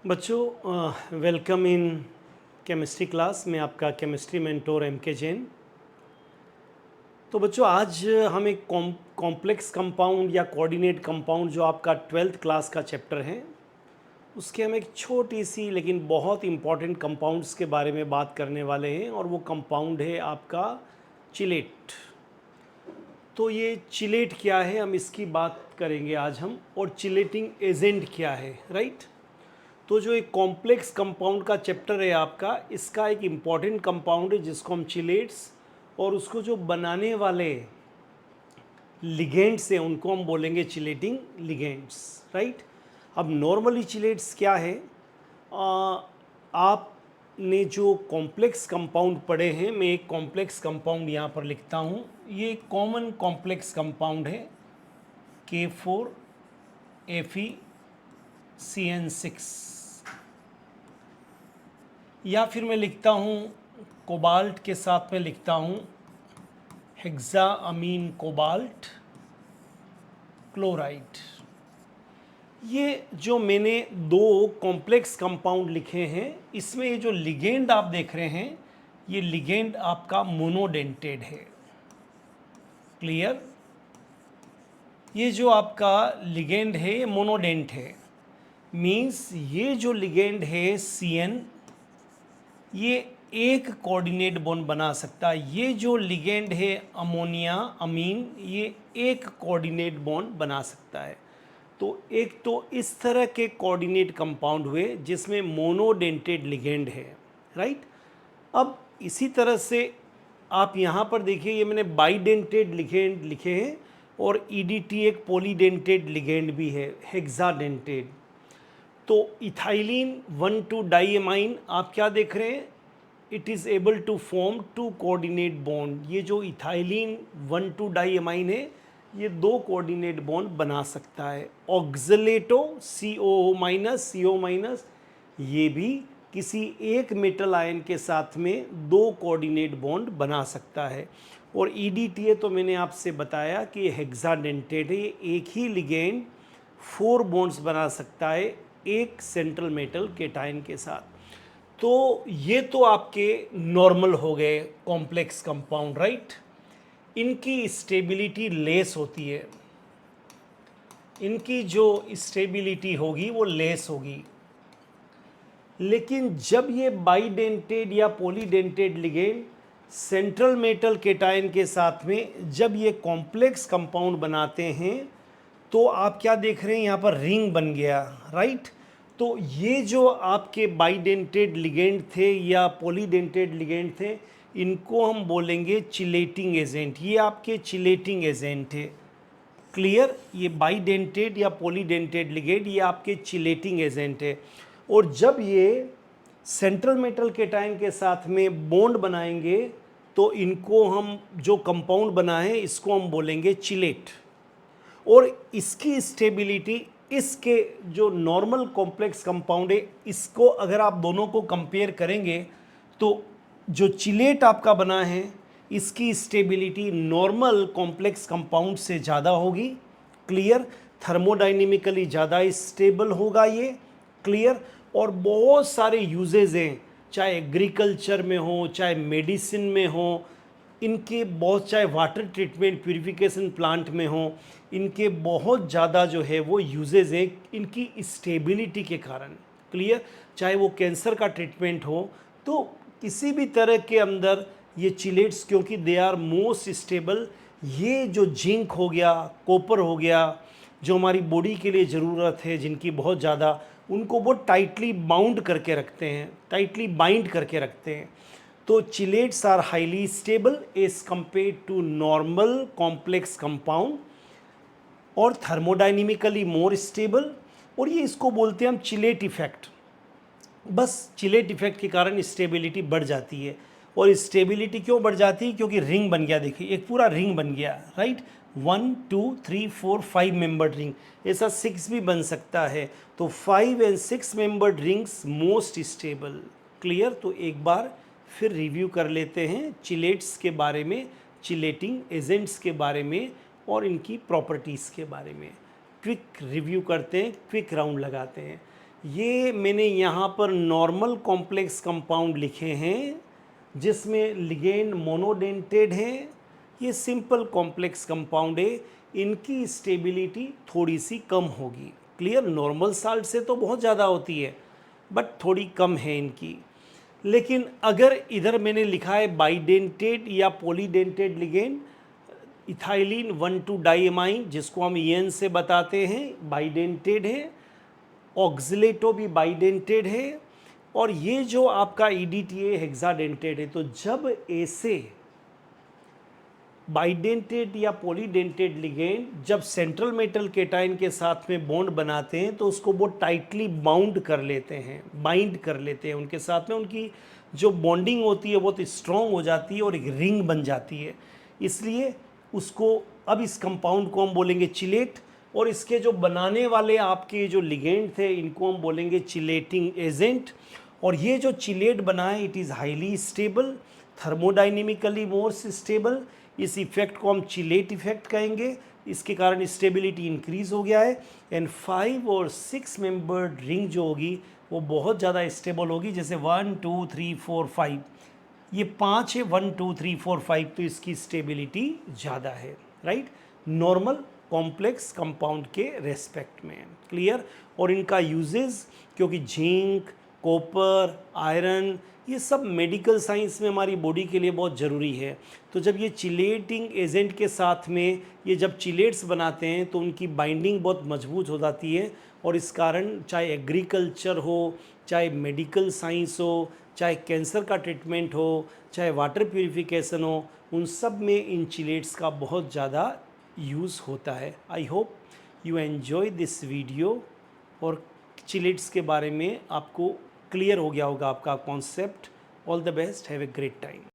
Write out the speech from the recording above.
बच्चों welcome in chemistry class में आपका केमिस्ट्री मेंटोर के जैन। तो बच्चों आज हम एक कॉम्प्लेक्स कंपाउंड या कोऑर्डिनेट कंपाउंड जो आपका 12th क्लास का चैप्टर है उसके हम एक छोटी सी लेकिन बहुत इम्पॉर्टेंट कंपाउंड्स के बारे में बात करने वाले हैं और वो कंपाउंड है आपका चिलेट। तो ये चिलेट क्या है हम इसकी बात करेंगे आज हम, और चिलेटिंग एजेंट क्या है, राइट। तो जो एक कॉम्प्लेक्स कंपाउंड का चैप्टर है आपका, इसका एक इम्पॉर्टेंट कंपाउंड है जिसको हम चिलेट्स, और उसको जो बनाने वाले लिगेंड्स हैं उनको हम बोलेंगे चिलेटिंग लिगेंड्स, राइट। अब नॉर्मली चिलेट्स क्या है, आपने जो कॉम्प्लेक्स कंपाउंड पढ़े हैं, मैं एक कॉम्प्लेक्स कंपाउंड यहाँ पर लिखता हूँ। ये कॉमन कॉम्प्लेक्स कंपाउंड है K4FeCN6, या फिर मैं लिखता हूँ कोबाल्ट के साथ में लिखता हूँ हेक्साअमीन कोबाल्ट क्लोराइड। ये जो मैंने दो कॉम्प्लेक्स कंपाउंड लिखे हैं, इसमें ये जो लिगेंड आप देख रहे हैं, ये लिगेंड आपका मोनोडेंटेड है। क्लियर? ये जो आपका लिगेंड है ये मोनोडेंट है, मीन्स ये जो लिगेंड है CN, ये एक कोऑर्डिनेट बॉन्ड बना सकता है। ये जो लिगेंड है अमोनिया अमीन, ये एक कोऑर्डिनेट बॉन्ड बना सकता है। तो एक तो इस तरह के कोऑर्डिनेट कंपाउंड हुए जिसमें मोनोडेंटेड लिगेंड है, राइट। अब इसी तरह से आप यहाँ पर देखिए, ये मैंने बाइडेंटेड लिगेंड लिखे हैं, और EDT एक पॉलीडेंटेड लिगेंड भी है, हेक्साडेंटेड। तो इथाइलिन 1,2 डाइएमाइन आप क्या देख रहे हैं, it is able to form 2 coordinate bond. ये जो इथाइलिन 1,2 डाइएमाइन है, ये 2 कोऑर्डिनेट बॉन्ड बना सकता है। ऑक्सलेटो CO- ये भी किसी एक मेटल आयन के साथ में 2 कोऑर्डिनेट बॉन्ड बना सकता है। और EDTA तो मैंने आपसे बताया कि ये हेक्साडेंटेड है, ये एक ही लिगेंड 4 बॉन्ड्स बना सकता है एक सेंट्रल मेटल केटायन के साथ। तो ये तो आपके नॉर्मल हो गए कॉम्प्लेक्स कंपाउंड, राइट। इनकी स्टेबिलिटी लेस होती है, इनकी जो स्टेबिलिटी होगी वो लेस होगी। लेकिन जब ये बाइडेंटेड या polydentate ligand central metal cation के साथ में जब ये कॉम्प्लेक्स कंपाउंड बनाते हैं, तो आप क्या देख रहे हैं, यहाँ पर रिंग बन गया, राइट। तो ये जो आपके बाइडेंटेड लिगेंड थे या पॉलीडेंटेड लिगेंड थे, इनको हम बोलेंगे चिलेटिंग एजेंट। ये आपके चिलेटिंग एजेंट है। क्लियर? ये बाइडेंटेड या पॉलीडेंटेड लिगेंड ये आपके चिलेटिंग एजेंट है। और जब ये सेंट्रल मेटल केटायन के साथ में बॉन्ड बनाएंगे, तो इनको हम जो कंपाउंड बना है इसको हम बोलेंगे चिलेट। और इसकी स्टेबिलिटी इसके जो नॉर्मल कॉम्प्लेक्स कंपाउंड है, इसको अगर आप दोनों को कंपेयर करेंगे तो जो चिलेट आपका बना है इसकी स्टेबिलिटी नॉर्मल कॉम्प्लेक्स कंपाउंड से ज़्यादा होगी। क्लियर? थर्मोडाइनेमिकली ज़्यादा स्टेबल होगा ये। क्लियर? और बहुत सारे यूजेज हैं, चाहे एग्रीकल्चर में हो, चाहे मेडिसिन में हो, इनके बहुत, चाहे वाटर ट्रीटमेंट प्यूरिफिकेशन प्लांट में हो, इनके बहुत ज़्यादा जो है वो यूजेज हैं इनकी स्टेबिलिटी के कारण। क्लियर? चाहे वो कैंसर का ट्रीटमेंट हो, तो किसी भी तरह के अंदर ये चिलेट्स, क्योंकि दे आर मोस्ट स्टेबल। ये जो जिंक हो गया, कॉपर हो गया, जो हमारी बॉडी के लिए ज़रूरत है जिनकी बहुत ज़्यादा, उनको वो टाइटली बाउंड करके रखते हैं, टाइटली बाइंड करके रखते हैं। तो chelates are highly stable as compare to normal complex compound, और थर्मोडाइनेमिकली मोर स्टेबल। और ये इसको बोलते हैं हम चिलेट इफेक्ट। बस चिलेट इफेक्ट के कारण स्टेबिलिटी बढ़ जाती है। और स्टेबिलिटी क्यों बढ़ जाती है? क्योंकि रिंग बन गया, देखिए एक पूरा रिंग बन गया, राइट। 1 2 3 4 5 मेंबर्ड रिंग, ऐसा 6 भी बन सकता है। तो 5 and 6 membered rings most stable. Clear? तो एक बार फिर रिव्यू कर लेते हैं चिलेट्स के बारे में, चिलेटिंग एजेंट्स के बारे में, और इनकी प्रॉपर्टीज़ के बारे में। क्विक रिव्यू करते हैं, क्विक राउंड लगाते हैं। ये मैंने यहाँ पर नॉर्मल कॉम्प्लेक्स कंपाउंड लिखे हैं जिसमें लिगेंड मोनोडेंटेड है। ये सिंपल कॉम्प्लेक्स कंपाउंड है, इनकी स्टेबिलिटी थोड़ी सी कम होगी। क्लियर, नॉर्मल साल्ट से तो बहुत ज़्यादा होती है बट थोड़ी कम है इनकी। लेकिन अगर इधर मैंने लिखा है बाइडेंटेड या पॉलीडेंटेड लिगेंड, इथाइलिन 1,2 डाइएमाइन जिसको हम EN से बताते हैं, बाइडेंटेड है। ऑक्सिलेटो भी बाइडेंटेड है। और ये जो आपका EDTA हेक्साडेंटेड है। तो जब ऐसे बाइडेंटेड या पॉलीडेंटेड लिगेंड जब सेंट्रल मेटल केटाइन के साथ में बॉन्ड बनाते हैं तो उसको बहुत टाइटली बाउंड कर लेते हैं, बाइंड कर लेते हैं उनके साथ में। उनकी जो बॉन्डिंग होती है बहुत स्ट्रॉन्ग हो जाती है और एक रिंग बन जाती है। इसलिए उसको, अब इस कंपाउंड को हम बोलेंगे चिलेट। और इसके जो बनाने वाले आपके जो लिगेंड थे इनको हम बोलेंगे चिलेटिंग एजेंट। और ये जो चिलेट बना है it is highly stable, thermodynamically more stable. इस इफेक्ट को हम चिलेट इफेक्ट कहेंगे। इसके कारण स्टेबिलिटी इंक्रीज हो गया है। एंड 5 और 6 मेंबर्ड रिंग जो होगी वो बहुत ज़्यादा स्टेबल होगी। जैसे 1 2 3 4 5, ये 5 है, 1 2 3 4 5, तो इसकी स्टेबिलिटी ज़्यादा है, राइट, नॉर्मल कॉम्प्लेक्स कंपाउंड के रेस्पेक्ट में। क्लियर। और इनका यूजेस, क्योंकि जिंक, कॉपर, आयरन, ये सब मेडिकल साइंस में हमारी बॉडी के लिए बहुत ज़रूरी है। तो जब ये चिलेटिंग एजेंट के साथ में ये जब चिलेट्स बनाते हैं तो उनकी बाइंडिंग बहुत मजबूत हो जाती है। और इस कारण चाहे एग्रीकल्चर हो, चाहे मेडिकल साइंस हो, चाहे कैंसर का ट्रीटमेंट हो, चाहे वाटर प्यूरिफिकेशन हो, उन सब में इन चिलेट्स का बहुत ज़्यादा यूज़ होता है। I hope you enjoy this video और चिलेट्स के बारे में आपको क्लियर हो गया होगा आपका concept. All the best, have a great time.